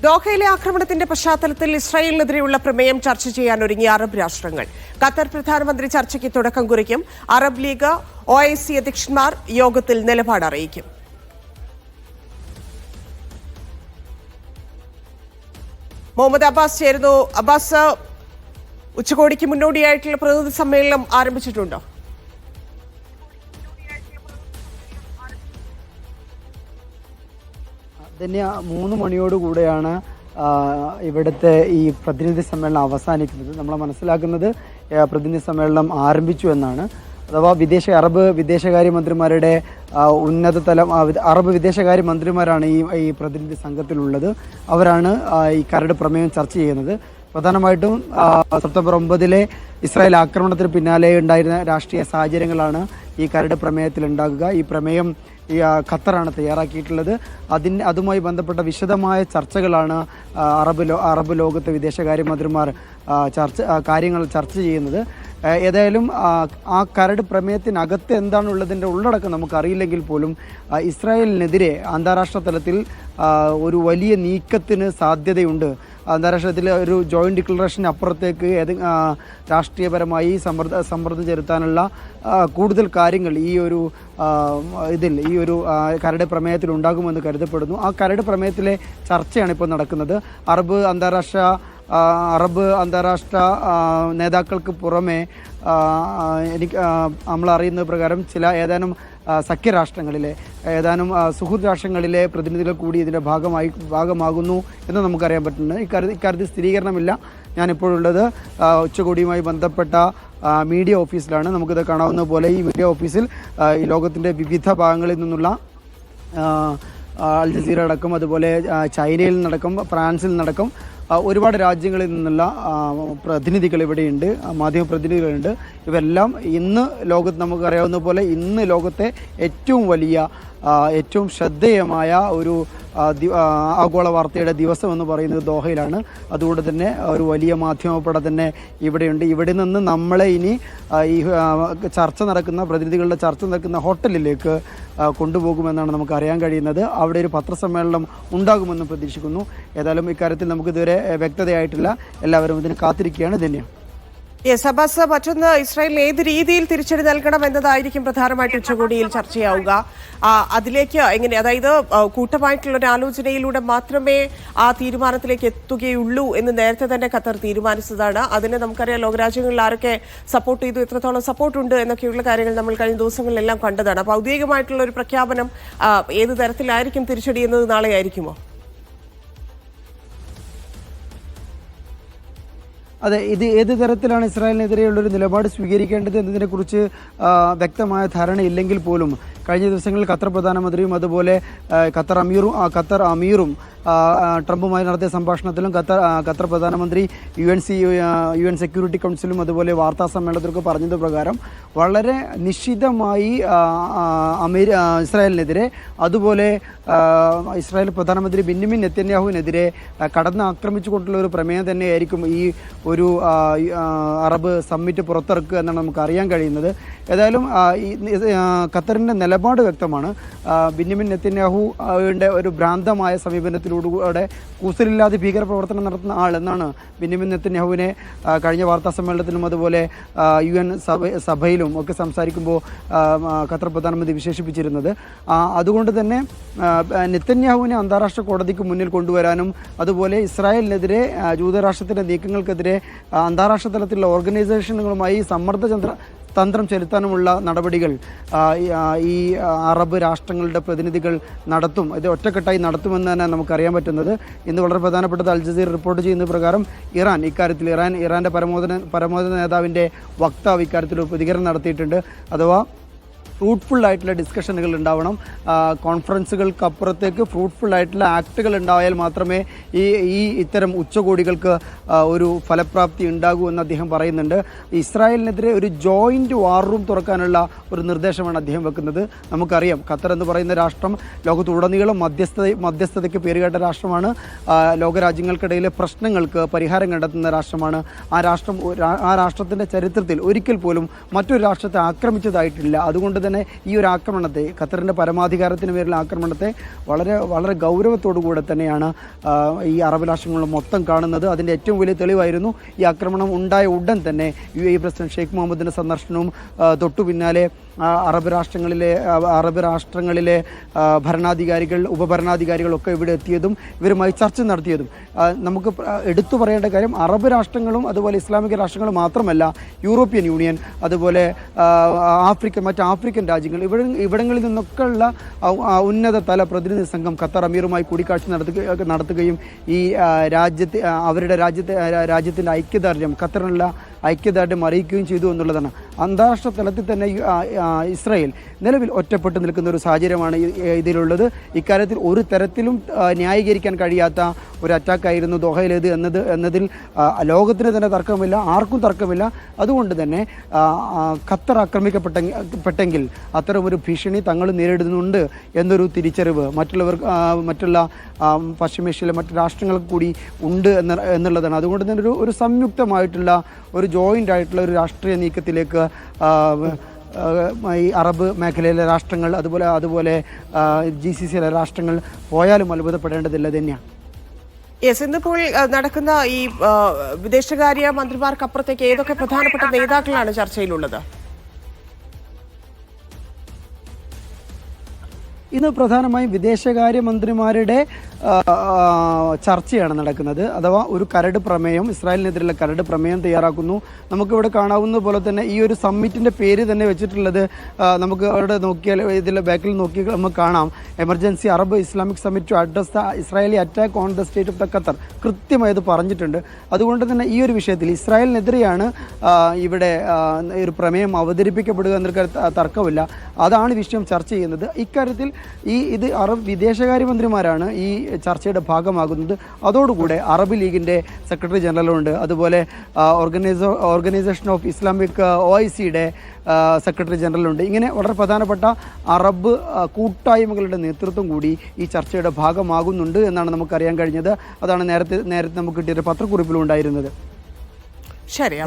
ദോഹയിലെ ആക്രമണത്തിന്റെ പശ്ചാത്തലത്തിൽ ഇസ്രായേലിനെതിരെയുള്ള പ്രമേയം ചർച്ച ചെയ്യാൻ ഒരുങ്ങി അറബ് രാഷ്ട്രങ്ങൾ. ഖത്തർ പ്രധാനമന്ത്രി ചർച്ചയ്ക്ക് തുടക്കം കുറിക്കും. അറബ് ലീഗ്, OIC അധ്യക്ഷന്മാർ യോഗത്തിൽ നിലപാട് അറിയിക്കും. മുഹമ്മദ് അബ്ബാസ് ചേരുന്നു. അബ്ബാസ്, ഉച്ചകോടിക്ക് മുന്നോടിയായിട്ടുള്ള പ്രതിനിധി സമ്മേളനം ആരംഭിച്ചിട്ടുണ്ടോ? തന്നെ 3 മണിയോടുകൂടെയാണ് ഇവിടുത്തെ ഈ പ്രതിനിധി സമ്മേളനം അവസാനിക്കുന്നത്. നമ്മൾ മനസ്സിലാക്കുന്നത് പ്രതിനിധി സമ്മേളനം ആരംഭിച്ചു എന്നാണ്. അഥവാ അറബ് വിദേശകാര്യമന്ത്രിമാരുടെ ഉന്നതതലം അറബ് വിദേശകാര്യമന്ത്രിമാരാണ് ഈ പ്രതിനിധി സംഘത്തിലുള്ളത്. അവരാണ് ഈ കരട് പ്രമേയം ചർച്ച ചെയ്യുന്നത്. പ്രധാനമായിട്ടും സെപ്റ്റംബർ 9 ഇസ്രായേൽ ആക്രമണത്തിന് പിന്നാലെ ഉണ്ടായിരുന്ന രാഷ്ട്രീയ സാഹചര്യങ്ങളാണ് ഈ കരട് പ്രമേയത്തിൽ ഉണ്ടാകുക. ഈ പ്രമേയം ഖത്തറാണ് തയ്യാറാക്കിയിട്ടുള്ളത്. അതുമായി ബന്ധപ്പെട്ട വിശദമായ ചർച്ചകളാണ് അറബ് ലോകത്തെ വിദേശകാര്യമന്ത്രിമാർ കാര്യങ്ങൾ ചർച്ച ചെയ്യുന്നത്. ഏതായാലും ആ കരട് പ്രമേയത്തിനകത്ത് എന്താണുള്ളതിൻ്റെ ഉള്ളടക്കം നമുക്കറിയില്ലെങ്കിൽ പോലും ഇസ്രായേലിനെതിരെ അന്താരാഷ്ട്ര തലത്തിൽ ഒരു വലിയ നീക്കത്തിന് സാധ്യതയുണ്ട്. അന്താരാഷ്ട്രത്തിൽ ഒരു ജോയിൻറ്റ് ഡിക്ലറേഷന് അപ്പുറത്തേക്ക് രാഷ്ട്രീയപരമായി സമ്മർദ്ദം ചെലുത്താനുള്ള കൂടുതൽ കാര്യങ്ങൾ ഈ ഒരു കരട് പ്രമേയത്തിൽ ഉണ്ടാകുമെന്ന് കരുതപ്പെടുന്നു. ആ കരട് പ്രമേയത്തിലെ ചർച്ചയാണ് ഇപ്പോൾ നടക്കുന്നത്. അറബ് അന്താരാഷ്ട്ര നേതാക്കൾക്ക് പുറമെ നമ്മൾ അറിയുന്ന പ്രകാരം ഏതാനും സഖ്യരാഷ്ട്രങ്ങളിലെ സുഹൃത്ത് രാഷ്ട്രങ്ങളിലെ പ്രതിനിധികൾ കൂടി ഇതിൻ്റെ ഭാഗമാകുന്നു എന്ന് നമുക്കറിയാൻ പറ്റുന്നുണ്ട്. ഇക്കാര്യത്തിൽ സ്ഥിരീകരണമില്ല. ഞാനിപ്പോഴുള്ളത് ഉച്ചകോടിയുമായി ബന്ധപ്പെട്ട മീഡിയ ഓഫീസിലാണ്. നമുക്കിത് കാണാവുന്ന പോലെ ഈ മീഡിയ ഓഫീസിൽ ഈ ലോകത്തിൻ്റെ വിവിധ ഭാഗങ്ങളിൽ നിന്നുള്ള അൽ ജസീറ അടക്കം, അതുപോലെ ചൈനയിൽ നിന്നടക്കം, ഫ്രാൻസിൽ നിന്നടക്കം ഒരുപാട് രാജ്യങ്ങളിൽ നിന്നുള്ള പ്രതിനിധികൾ ഇവിടെയുണ്ട്, മാധ്യമ പ്രതിനിധികളുണ്ട്. ഇവരെല്ലാം ഇന്ന് നമുക്കറിയാവുന്ന പോലെ ഇന്ന് ലോകത്തെ ഏറ്റവും വലിയ ഏറ്റവും ശ്രദ്ധേയമായ ഒരു ആഗോള വാർത്തയുടെ ദിവസം എന്ന് പറയുന്നത് ദോഹയിലാണ്. അതുകൊണ്ട് തന്നെ ഒരു വലിയ മാധ്യമപ്പട തന്നെ ഇവിടെയുണ്ട്. ഇവിടെ നിന്ന് നമ്മളെ ഇനി ഈ പ്രതിനിധികളുടെ ചർച്ച നടക്കുന്ന ഹോട്ടലിലേക്ക് കൊണ്ടുപോകുമെന്നാണ് നമുക്ക് അറിയാൻ കഴിയുന്നത്. അവിടെ ഒരു പത്രസമ്മേളനം ഉണ്ടാകുമെന്ന് പ്രതീക്ഷിക്കുന്നു. ഏതായാലും ഇക്കാര്യത്തിൽ നമുക്കിതുവരെ വ്യക്തതയായിട്ടില്ല. എല്ലാവരും ഇതിന് കാത്തിരിക്കുകയാണ്. ധന്യ. അബ്ബാസ്, മറ്റൊന്ന്, ഇസ്രായേലിന് ഏത് രീതിയിൽ തിരിച്ചടി നൽകണം എന്നതായിരിക്കും പ്രധാനമായിട്ട് ഉച്ചകോടിയിൽ ചർച്ചയാവുക. അതിലേക്ക് എങ്ങനെ, അതായത് കൂട്ടമായിട്ടുള്ള ഒരു ആലോചനയിലൂടെ മാത്രമേ ആ തീരുമാനത്തിലേക്ക് എത്തുകയുള്ളൂ എന്ന് നേരത്തെ തന്നെ ഖത്തർ തീരുമാനിച്ചതാണ്. അതിന് നമുക്കറിയാം ലോകരാജ്യങ്ങളിൽ ആരൊക്കെ സപ്പോർട്ട് ചെയ്തു, എത്രത്തോളം സപ്പോർട്ടുണ്ട് എന്നൊക്കെയുള്ള കാര്യങ്ങൾ നമ്മൾ കഴിഞ്ഞ ദിവസങ്ങളിലെല്ലാം കണ്ടതാണ്. അപ്പോൾ ഔദ്യോഗികമായിട്ടുള്ള ഒരു പ്രഖ്യാപനം ഏത് തരത്തിലായിരിക്കും തിരിച്ചടി എന്നത് നാളെ ആയിരിക്കുമോ? അതെ, ഇത് ഏത് തരത്തിലാണ് ഇസ്രായേലിനെതിരെയുള്ളൊരു നിലപാട് സ്വീകരിക്കേണ്ടത് എന്നതിനെക്കുറിച്ച് വ്യക്തമായ ധാരണയില്ലെങ്കിൽ പോലും കഴിഞ്ഞ ദിവസങ്ങളിൽ ഖത്തർ പ്രധാനമന്ത്രിയും അതുപോലെ ഖത്തർ അമീറും ട്രംപുമായി നടത്തിയ സംഭാഷണത്തിലും ഖത്തർ പ്രധാനമന്ത്രി UN സെക്യൂരിറ്റി കൗൺസിലും അതുപോലെ വാർത്താ സമ്മേളനത്തിലൊക്കെ പറഞ്ഞത് പ്രകാരം വളരെ നിശ്ചിതമായി ഇസ്രായേലിനെതിരെ, അതുപോലെ ഇസ്രായേൽ പ്രധാനമന്ത്രി ബെന്യാമിൻ നെതന്യാഹുവിനെതിരെ ആക്രമിച്ചുകൊണ്ടുള്ള ഒരു പ്രമേയം തന്നെയായിരിക്കും ഈ ഒരു അറബ് സമ്മിറ്റ് പുറത്തിറക്കുക എന്നാണ് നമുക്ക് അറിയാൻ കഴിയുന്നത്. ഏതായാലും ഖത്തറിൻ്റെ നിലപാട് വ്യക്തമാണ്. ബെന്യാമിൻ നെതന്യാഹുവിൻ്റെ ഒരു ഭ്രാന്തമായ സമീപനത്തിലൂടെ കൂസലില്ലാതെ ഭീകരപ്രവർത്തനം നടത്തുന്ന ആൾ എന്നാണ് ബെന്യാമിൻ നെതന്യാഹുവിനെ കഴിഞ്ഞ വാർത്താ സമ്മേളനത്തിലും അതുപോലെ UN സഭയിലും ഒക്കെ സംസാരിക്കുമ്പോൾ ഖത്തർ പ്രധാനമന്ത്രി വിശേഷിപ്പിച്ചിരുന്നത്. അതുകൊണ്ട് തന്നെ നെതന്യാഹുവിനെ അന്താരാഷ്ട്ര കോടതിക്ക് മുന്നിൽ കൊണ്ടുവരാനും അതുപോലെ ഇസ്രായേലിനെതിരെ ജൂതരാഷ്ട്രത്തിൻ്റെ നീക്കങ്ങൾക്കെതിരെ അന്താരാഷ്ട്ര തലത്തിലുള്ള ഓർഗനൈസേഷനുകളുമായി തന്ത്രം ചെലുത്താനുമുള്ള നടപടികൾ ഈ അറബ് രാഷ്ട്രങ്ങളുടെ പ്രതിനിധികൾ നടത്തും. ഇത് ഒറ്റക്കെട്ടായി നടത്തുമെന്ന് തന്നെ നമുക്കറിയാൻ പറ്റുന്നത്. ഇന്ന് വളരെ പ്രധാനപ്പെട്ടത് അൽ ജസീറ റിപ്പോർട്ട് ചെയ്യുന്ന പ്രകാരം ഇറാൻ്റെ പരമോന്നത നേതാവിൻ്റെ വക്താവ് ഇക്കാര്യത്തിൽ ഒരു പ്രതികരണം നടത്തിയിട്ടുണ്ട്. അഥവാ ഫ്രൂട്ട്ഫുള്ളായിട്ടുള്ള ഡിസ്കഷനുകൾ ഉണ്ടാവണം. കോൺഫറൻസുകൾക്കപ്പുറത്തേക്ക് ഫ്രൂട്ട്ഫുള്ളായിട്ടുള്ള ആക്ടുകൾ ഉണ്ടായാൽ മാത്രമേ ഇത്തരം ഉച്ചകോടികൾക്ക് ഒരു ഫലപ്രാപ്തി ഉണ്ടാകൂ എന്ന് അദ്ദേഹം പറയുന്നുണ്ട്. ഇസ്രായേലിനെതിരെ ഒരു ജോയിൻറ്റ് വാർ റൂം തുറക്കാനുള്ള ഒരു നിർദ്ദേശമാണ് അദ്ദേഹം വെക്കുന്നത്. നമുക്കറിയാം, ഖത്തർ എന്ന് പറയുന്ന രാഷ്ട്രം ലോകത്തുടനീളം മധ്യസ്ഥതയ്ക്ക് പേരുകേട്ട രാഷ്ട്രമാണ്. ലോകരാജ്യങ്ങൾക്കിടയിലെ പ്രശ്നങ്ങൾക്ക് പരിഹാരം കണ്ടെത്തുന്ന രാഷ്ട്രമാണ്. ആ രാഷ്ട്രത്തിൻ്റെ ചരിത്രത്തിൽ ഒരിക്കൽ പോലും മറ്റൊരു രാഷ്ട്രത്തെ ആക്രമിച്ചതായിട്ടില്ല. അതുകൊണ്ട് തന്നെ ഈ ഒരു ആക്രമണത്തെ, ഖത്തറിൻ്റെ പരമാധികാരത്തിന് പേരിലുള്ള ആക്രമണത്തെ വളരെ വളരെ ഗൗരവത്തോടു കൂടെ തന്നെയാണ് ഈ അറബ് രാഷ്ട്രങ്ങൾ മൊത്തം കാണുന്നത്. അതിൻ്റെ ഏറ്റവും വലിയ തെളിവായിരുന്നു ഈ ആക്രമണം ഉണ്ടായ ഉടൻ തന്നെ UAE പ്രസിഡന്റ് ഷെയ്ഖ് മുഹമ്മദിൻ്റെ സന്ദർശനവും തൊട്ടു പിന്നാലെ അറബ് രാഷ്ട്രങ്ങളിലെ ഭരണാധികാരികൾ, ഉപഭരണാധികാരികളൊക്കെ ഇവിടെ എത്തിയതും ഇവരുമായി ചർച്ച നടത്തിയതും. നമുക്ക് എടുത്തു പറയേണ്ട കാര്യം, അറബ് രാഷ്ട്രങ്ങളും അതുപോലെ ഇസ്ലാമിക രാഷ്ട്രങ്ങളും മാത്രമല്ല, യൂറോപ്യൻ യൂണിയൻ, അതുപോലെ മറ്റ് ആഫ്രിക്കൻ രാജ്യങ്ങൾ, ഇവിടങ്ങളിൽ നിന്നൊക്കെയുള്ള ഉന്നത തല പ്രതിനിധി സംഘം ഖത്തർ അമീറുമായി കൂടിക്കാഴ്ച നടത്തുകയും ഈ അവരുടെ രാജ്യത്തിൻ്റെ ഐക്യദാർഢ്യം, ഖത്തറിനുള്ള ഐക്യദാർഢ്യം അറിയിക്കുകയും ചെയ്തു എന്നുള്ളതാണ്. അന്താരാഷ്ട്ര തലത്തിൽ തന്നെ ഇസ്രായേൽ നിലവിൽ ഒറ്റപ്പെട്ടു നിൽക്കുന്ന ഒരു സാഹചര്യമാണ് ഇതിലുള്ളത്. ഇക്കാര്യത്തിൽ ഒരു തരത്തിലും ന്യായീകരിക്കാൻ കഴിയാത്ത ഒരു അറ്റാക്കായിരുന്നു ദോഹയിലേത് എന്നതിൽ ലോകത്തിന് തന്നെ തർക്കമില്ല, ആർക്കും തർക്കമില്ല. അതുകൊണ്ട് തന്നെ ഖത്തർ ആക്രമിക്കപ്പെട്ടെങ്കിൽ അത്തരമൊരു ഭീഷണി തങ്ങൾ നേരിടുന്നുണ്ട് എന്നൊരു തിരിച്ചറിവ് മറ്റുള്ള പശ്ചിമേഷ്യയിലെ മറ്റു രാഷ്ട്രങ്ങൾക്ക് കൂടി ഉണ്ട് എന്നുള്ളതാണ്. അതുകൊണ്ട് തന്നെ ഒരു സംയുക്തമായിട്ടുള്ള, ഒരു ജോയിൻ്റ് ആയിട്ടുള്ള ഒരു രാഷ്ട്രീയ നീക്കത്തിലേക്ക് ഈ അറബ് മേഖലയിലെ രാഷ്ട്രങ്ങൾ, അതുപോലെ GCC രാഷ്ട്രങ്ങൾ പോയാലും അത്ഭുതപ്പെടേണ്ടതില്ല തന്നെയാണ്. യെസ്, ഇന്നിപ്പോൾ നടക്കുന്ന ഈ വിദേശകാര്യ മന്ത്രിമാർക്കപ്പുറത്തേക്ക് ഏതൊക്കെ പ്രധാനപ്പെട്ട നേതാക്കളാണ് ചർച്ചയിലുള്ളത്? ഇന്ന് പ്രധാനമായും വിദേശകാര്യമന്ത്രിമാരുടെ ചർച്ചയാണ് നടക്കുന്നത്. അഥവാ ഒരു കരട് പ്രമേയം, ഇസ്രായേലിനെതിരെയുള്ള കരട് പ്രമേയം തയ്യാറാക്കുന്നു. നമുക്കിവിടെ കാണാവുന്ന പോലെ തന്നെ ഈ ഒരു സമ്മിറ്റിൻ്റെ പേര് തന്നെ വെച്ചിട്ടുള്ളത്, നമുക്ക് അവിടെ നോക്കിയാൽ, ഇതിലെ ബാക്കിൽ നോക്കി നമുക്ക് കാണാം, emergency Arab Islamic summit to address the Israeli attack on the state of the Qatar. കൃത്യമായത് പറഞ്ഞിട്ടുണ്ട്. അതുകൊണ്ട് തന്നെ ഈ ഒരു വിഷയത്തിൽ ഇസ്രായേലിനെതിരെയാണ് ഇവിടെ ഒരു പ്രമേയം അവതരിപ്പിക്കപ്പെടുക എന്നൊരു തർക്കമില്ല. അതാണ് വിഷയം ചർച്ച ചെയ്യുന്നത്. ഇക്കാര്യത്തിൽ ഇത് അറബ് വിദേശകാര്യമന്ത്രിമാരാണ് ഈ ചർച്ചയുടെ ഭാഗമാകുന്നത്. അതോടുകൂടെ അറബ് ലീഗിൻ്റെ സെക്രട്ടറി ജനറലുണ്ട്, അതുപോലെ ഓർഗനൈസേഷൻ ഓഫ് ഇസ്ലാമിക് OICയുടെ സെക്രട്ടറി ജനറലുണ്ട്. ഇങ്ങനെ വളരെ പ്രധാനപ്പെട്ട അറബ് കൂട്ടായ്മകളുടെ നേതൃത്വം കൂടി ഈ ചർച്ചയുടെ ഭാഗമാകുന്നുണ്ട് എന്നാണ് നമുക്കറിയാൻ കഴിഞ്ഞത്. അതാണ് നേരത്തെ നമുക്ക് കിട്ടിയൊരു പത്രക്കുറിപ്പിലും ഉണ്ടായിരുന്നത്. ശരി.